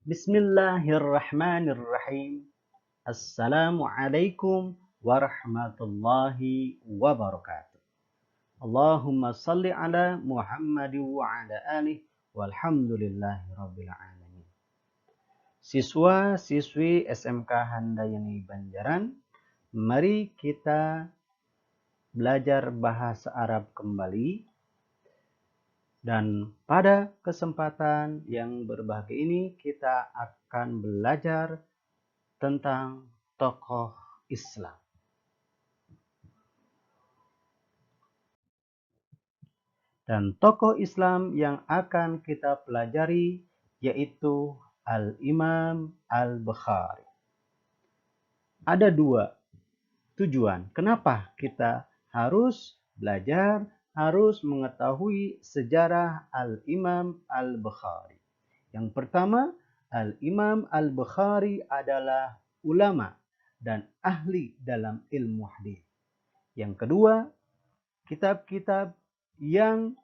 Bismillahirrahmanirrahim. Assalamualaikum warahmatullahi wabarakatuh. Allahumma salli ala Muhammad wa ala alihi walhamdulillahi rabbil alamin. Siswa-siswi SMK Handayani Banjaran, mari kita belajar bahasa Arab kembali. Dan pada kesempatan yang berbahagia ini kita akan belajar tentang tokoh Islam. Dan tokoh Islam yang akan kita pelajari yaitu Al-Imam Al-Bukhari. Ada dua tujuan kenapa kita harus belajar, harus mengetahui sejarah Al-Imam Al-Bukhari. Yang pertama, Al-Imam Al-Bukhari adalah ulama dan ahli dalam ilmu hadis. Yang kedua, kitab-kitab yang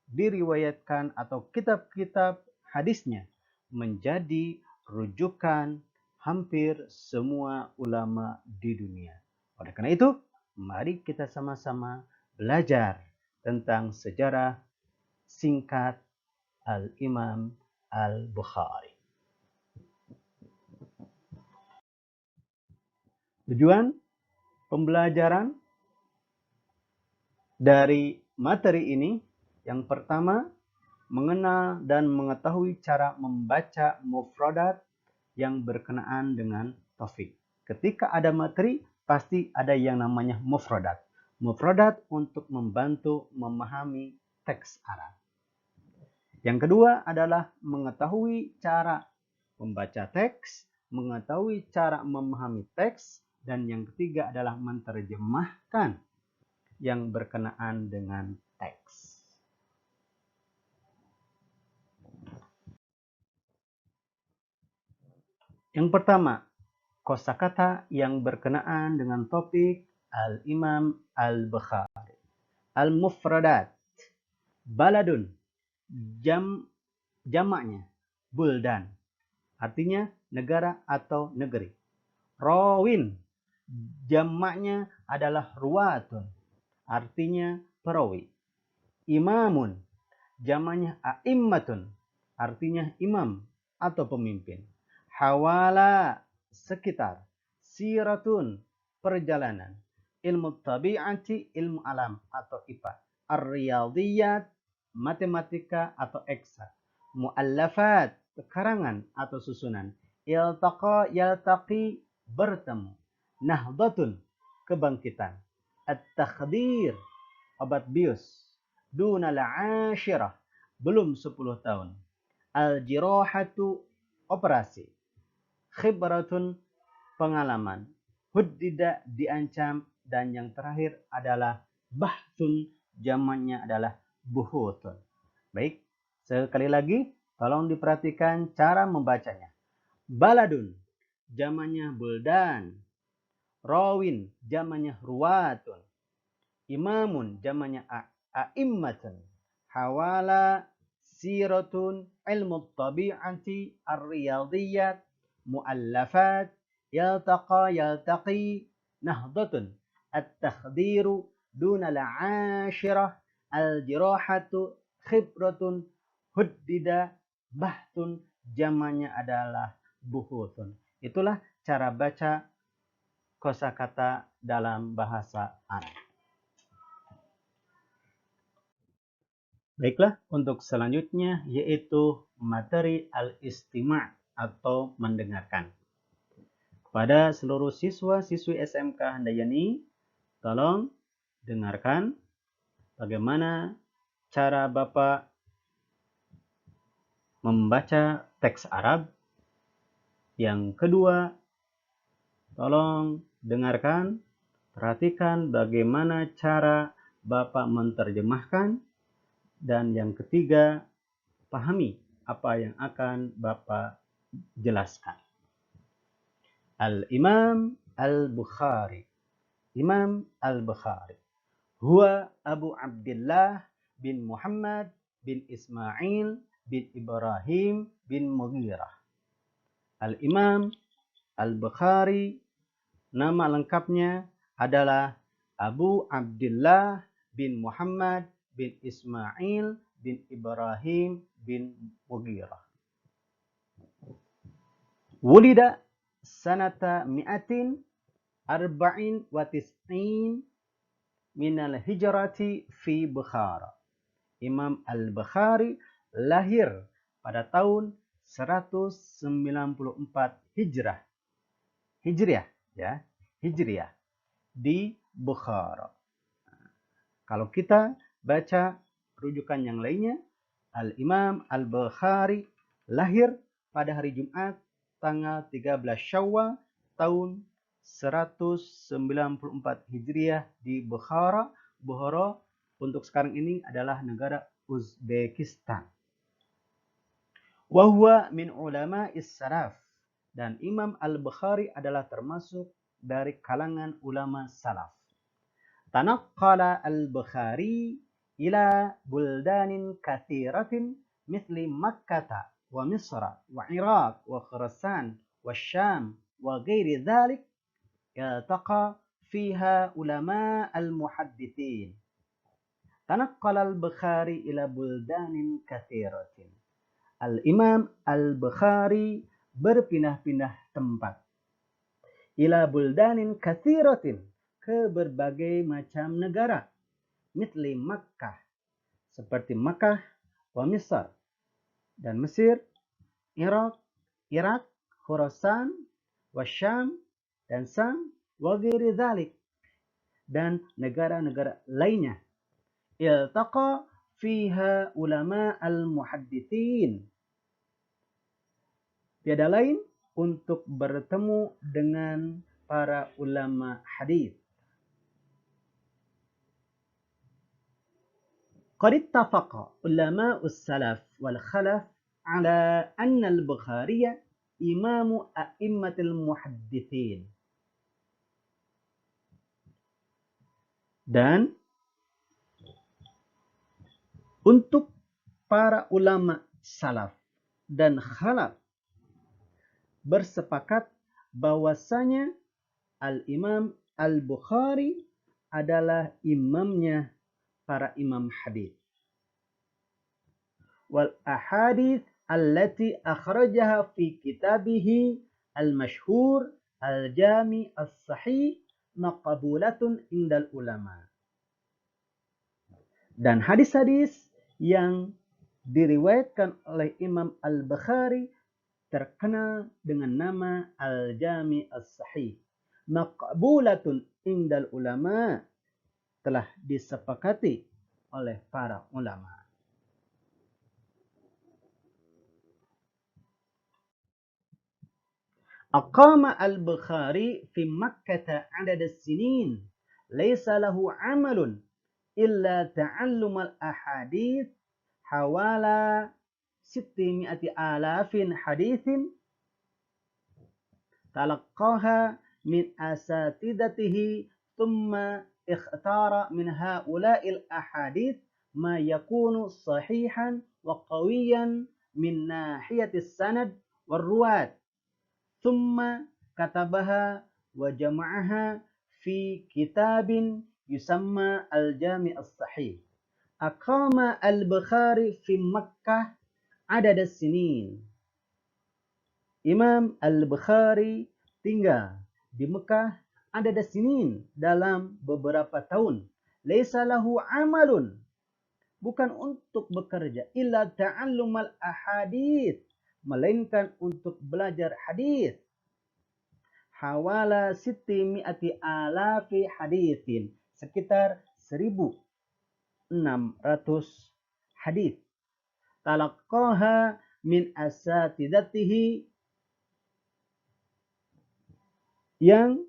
diriwayatkan atau kitab-kitab hadisnya menjadi rujukan hampir semua ulama di dunia. Oleh karena itu, mari kita sama-sama belajar tentang sejarah singkat Al-Imam Al-Bukhari. Tujuan pembelajaran dari materi ini yang pertama, mengenal dan mengetahui cara membaca mufradat yang berkenaan dengan topik. Ketika ada materi, pasti ada yang namanya mufradat. Mufradat untuk membantu memahami teks Arab. Yang kedua adalah mengetahui cara membaca teks, mengetahui cara memahami teks, dan yang ketiga adalah menerjemahkan yang berkenaan dengan teks. Yang pertama, kosakata yang berkenaan dengan topik Al-Imam Al-Bukhari. Al-Mufradat. Baladun. Jamaknya. Buldan. Artinya negara atau negeri. Rawin. Jamaknya adalah ruwatun. Artinya perawi. Imamun. Jamaknya a'immatun. Artinya imam atau pemimpin. Hawala, sekitar. Siratun, perjalanan. Ilmu tabi'ati, ilmu alam atau IPA. Ar-riyadiyat, matematika atau eksak. Mu'allafat, karangan atau susunan. Iltaqa, yaltaqi, bertemu. Nahdatun, kebangkitan. At-takhdir, obat bius. Dunal ashirah, belum 10 tahun. Al-jirahatu, operasi. Khibratun, pengalaman. Huddida, diancam. Dan yang terakhir adalah bahthun, jamannya adalah buhutun. Baik, sekali lagi tolong diperhatikan cara membacanya. Baladun, jamannya buldan. Rawin, jamannya ruwatun. Imamun, jamannya a'immatun. Hawala, siratun, ilmu tabi'ati, ar-riyadiyat, mu'allafat, yaltaqa, yaltaqi, nahdatun, at-takhdiru, dunal ashirah, al-jirahatu, khibratun, huddida, bahtun, jamannya adalah buhutun. Itulah cara baca kosakata dalam bahasa Arab. Baiklah, untuk selanjutnya yaitu materi al-istima' atau mendengarkan. Kepada seluruh siswa-siswi SMK Handayani, tolong dengarkan bagaimana cara Bapak membaca teks Arab. Yang kedua, tolong dengarkan, perhatikan bagaimana cara Bapak menerjemahkan. Dan yang ketiga, pahami apa yang akan Bapak jelaskan. Al-Imam Al-Bukhari. Imam Al-Bukhari. Huwa Abu Abdullah bin Muhammad bin Ismail bin Ibrahim bin Mughirah. Al-Imam Al-Bukhari, nama lengkapnya adalah Abu Abdullah bin Muhammad bin Ismail bin Ibrahim bin Mughirah. Wulida sanata mi'atin arba'in wa tis'in minal hijrati fi Bukhara. Imam Al-Bukhari lahir pada tahun 194 Hijriah di Bukhara. Kalau kita baca rujukan yang lainnya, Al-Imam Al-Bukhari lahir pada hari Jumat tanggal 13 Syawal tahun 194 Hijriah di Bukhara. Bukhara untuk sekarang ini adalah negara Uzbekistan. Wa huwa min ulama is-salaf, dan Imam Al-Bukhari adalah termasuk dari kalangan ulama salaf. Tanaqqala Al-Bukhari ila buldanin katsiratin mithli Makkah wa Misr wa Iraq wa Khurasan wa Syam wa ghairi dzalik yaltaqa fiha ulama al-muhadditsin. Tanaqqala Al-Bukhari ila buldanin katsiratin. Al-Imam Al-Bukhari berpindah-pindah tempat. Ila buldanin katsiratin, ke berbagai macam negara. Mitli Makkah, seperti Makkah, wa Misr, dan Mesir, Irak, Khurasan, wa Syam, dan Sam, wa ghairi dzalik, dan negara-negara lainnya. Iltaqa fiha ulama al-muhadditsin. Tiada lain untuk bertemu dengan para ulama hadis. قد اتفق علماء السلف والخلف على أن البخاري إمام أئمة المحدثين. Dan untuk para ulama salaf dan khalaf bersepakat bahwasanya Al-Imam Al-Bukhari adalah imamnya para imam hadis. Wal ahadits allati akhrajaha fi kitabihi al-masyhur al-Jami' as-Sahih maqbulatun indal ulama. Dan hadis-hadis yang diriwayatkan oleh Imam Al-Bukhari terkenal dengan nama Al-Jami' as-Sahih. Maqbulatun indal ulama, telah disepakati oleh para ulama. Aqama al-Bukhari fi Makkah 'adad as-sinin, laysa lahu 'amalun illa ta'allum al-ahadits hawala 600,000 haditsin talaqqaha min asatidatihi thumma ikhtara min haula'il ahadits ma yakunu sahihan wa qawiyan min nahiyatis sanad war ruwat thumma katabaha wa jama'aha fi kitabin yusamma al-Jami' as-Sahih. Aqama al-Bukhari fi Makkah adad as-sinin. Imam Al-Bukhari tinggal di Mekah adad as-sinin, dalam beberapa tahun. Laisa lahu amalun, bukan untuk bekerja, illa ta'allumal ahadits, melainkan untuk belajar hadis. Hawala 600,000 haditsin, sekitar 1.600 hadis. Talaqqaha min asatidatihi, yang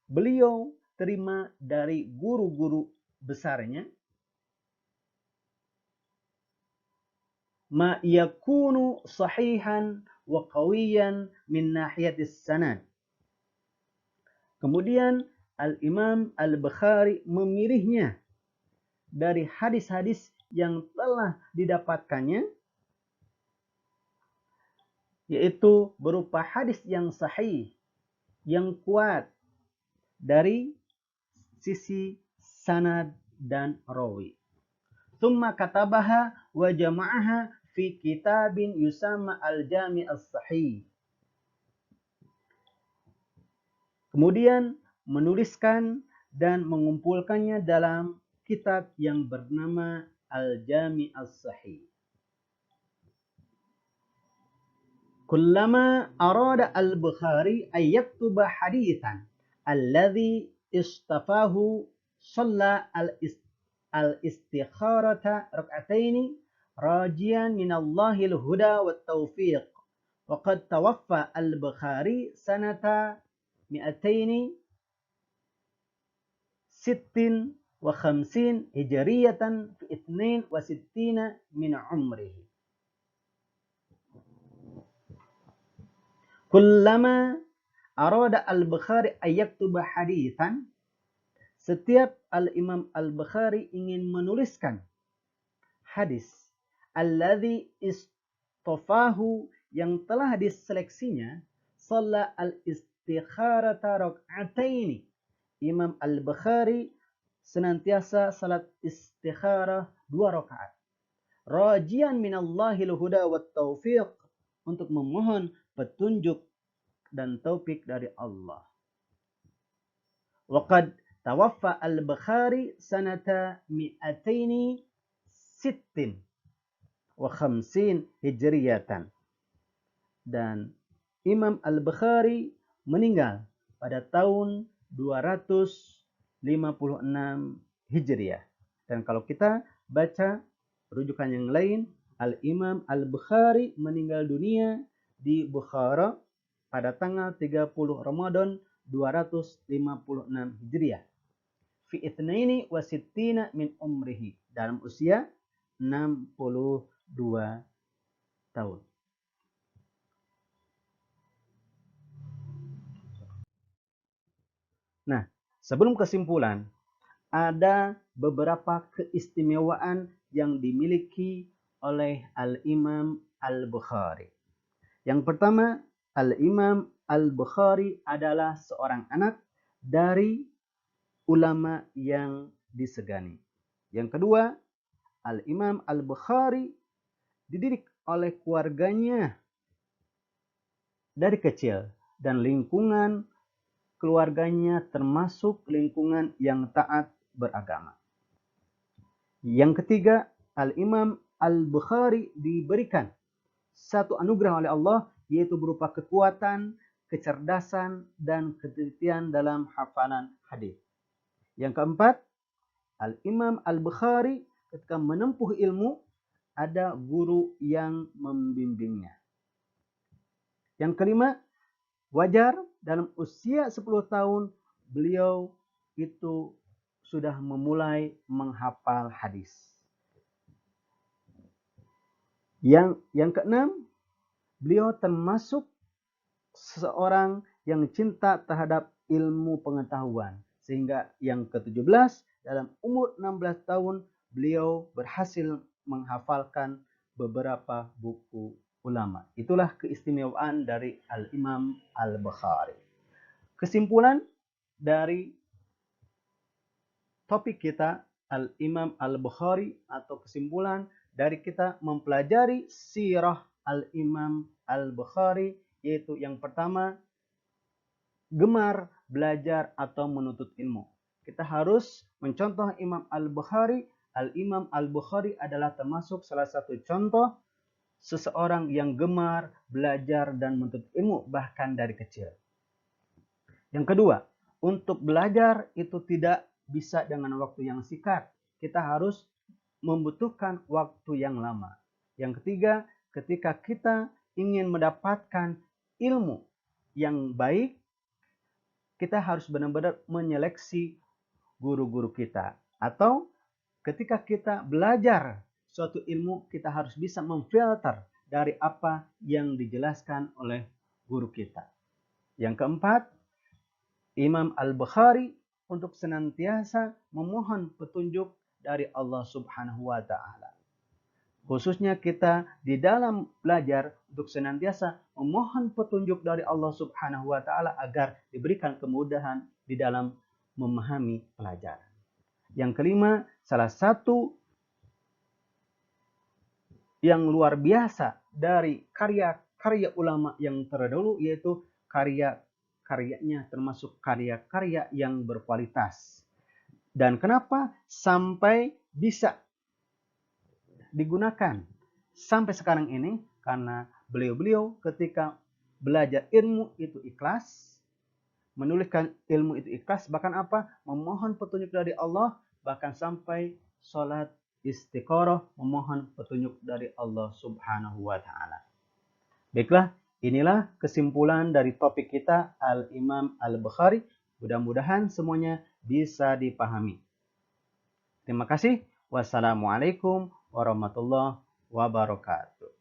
beliau terima dari guru-guru besarnya. ma yakunu sahihan wa qawiyan min nahiyatis sanad. Kemudian Al-Imam Al-Bukhari memilihnya dari hadis-hadis yang telah didapatkannya, yaitu berupa hadis yang sahih, yang kuat dari sisi sanad dan rawi. Thumma katabaha wa jama'aha fi kitabin yusamma al-Jami' as-Sahih. Kemudian menuliskan dan mengumpulkannya dalam kitab yang bernama Al-Jami' as-Sahih. Kullama arada al-Bukhari an yaktuba hadithan alladhi istafahu shalla al-istikharata rak'ataini rajian minallahil huda wat taufiq. Waqad tawaffa al-Bukhari sanata 256 hijriyatan fi 62 min umrihi. Kullama arada al-Bukhari ayyaktuba hadithan, setiap al-Imam al-Bukhari ingin menuliskan hadis alladhi istofahu, yang telah diseleksinya, shalla al-istikharata rak'ataini. Imam al-Bukhari senantiasa salat istikharah 2 rakaat. Rajian minallahil huda wat taufiq, untuk memohon petunjuk dan taufik dari Allah. Waqad tawaffa al-Bukhari sanata 256 hijriyatan. Dan Imam al-Bukhari meninggal pada tahun 256 Hijriah. Dan kalau kita baca rujukan yang lain, Al-Imam Al-Bukhari meninggal dunia di Bukhara pada tanggal 30 Ramadan 256 Hijriah. Fi 62 min umrihi, dalam usia 62 tahun. Nah, sebelum kesimpulan, ada beberapa keistimewaan yang dimiliki oleh Al-Imam Al-Bukhari. Yang pertama, Al-Imam Al-Bukhari adalah seorang anak dari ulama yang disegani. Yang kedua, Al-Imam Al-Bukhari dididik oleh keluarganya dari kecil, dan lingkungan keluarganya termasuk lingkungan yang taat beragama. Yang ketiga, Al-Imam Al-Bukhari diberikan satu anugerah oleh Allah, yaitu berupa kekuatan, kecerdasan, dan ketelitian dalam hafalan hadis. Yang keempat, Al-Imam Al-Bukhari ketika menempuh ilmu, ada guru yang membimbingnya. Yang kelima, wajar dalam usia 10 tahun beliau itu sudah memulai menghafal hadis. Yang keenam, beliau termasuk seseorang yang cinta terhadap ilmu pengetahuan. Sehingga yang ke-17, dalam umur 16 tahun, beliau berhasil menghafalkan beberapa buku ulama. Itulah keistimewaan dari Al-Imam Al-Bukhari. Kesimpulan dari topik kita, Al-Imam Al-Bukhari, atau kesimpulan dari kita mempelajari sirah Al-Imam Al-Bukhari, yaitu yang pertama, gemar belajar atau menuntut ilmu. Kita harus mencontoh Imam Al-Bukhari. Al-Imam Al-Bukhari adalah termasuk salah satu contoh seseorang yang gemar belajar dan menuntut ilmu bahkan dari kecil. Yang kedua, untuk belajar itu tidak bisa dengan waktu yang singkat. Kita harus membutuhkan waktu yang lama. Yang ketiga, ketika kita ingin mendapatkan ilmu yang baik, kita harus benar-benar menyeleksi guru-guru kita. Atau ketika kita belajar suatu ilmu kita harus bisa memfilter dari apa yang dijelaskan oleh guru kita. Yang keempat, Imam Al-Bukhari untuk senantiasa memohon petunjuk dari Allah Subhanahu wa taala. Khususnya kita di dalam belajar untuk senantiasa memohon petunjuk dari Allah Subhanahu wa taala agar diberikan kemudahan di dalam memahami pelajaran. Yang kelima, salah satu yang luar biasa dari karya-karya ulama yang terdahulu yaitu karya-karyanya termasuk karya-karya yang berkualitas. Dan kenapa sampai bisa digunakan sampai sekarang ini? Karena beliau-beliau ketika belajar ilmu itu ikhlas, menuliskan ilmu itu ikhlas, bahkan apa? Memohon petunjuk dari Allah, bahkan sampai sholat istiqoroh memohon petunjuk dari Allah Subhanahu wa taala. Baiklah, inilah kesimpulan dari topik kita Al-Imam Al-Bukhari. Mudah-mudahan semuanya bisa dipahami. Terima kasih. Wassalamualaikum warahmatullahi wabarakatuh.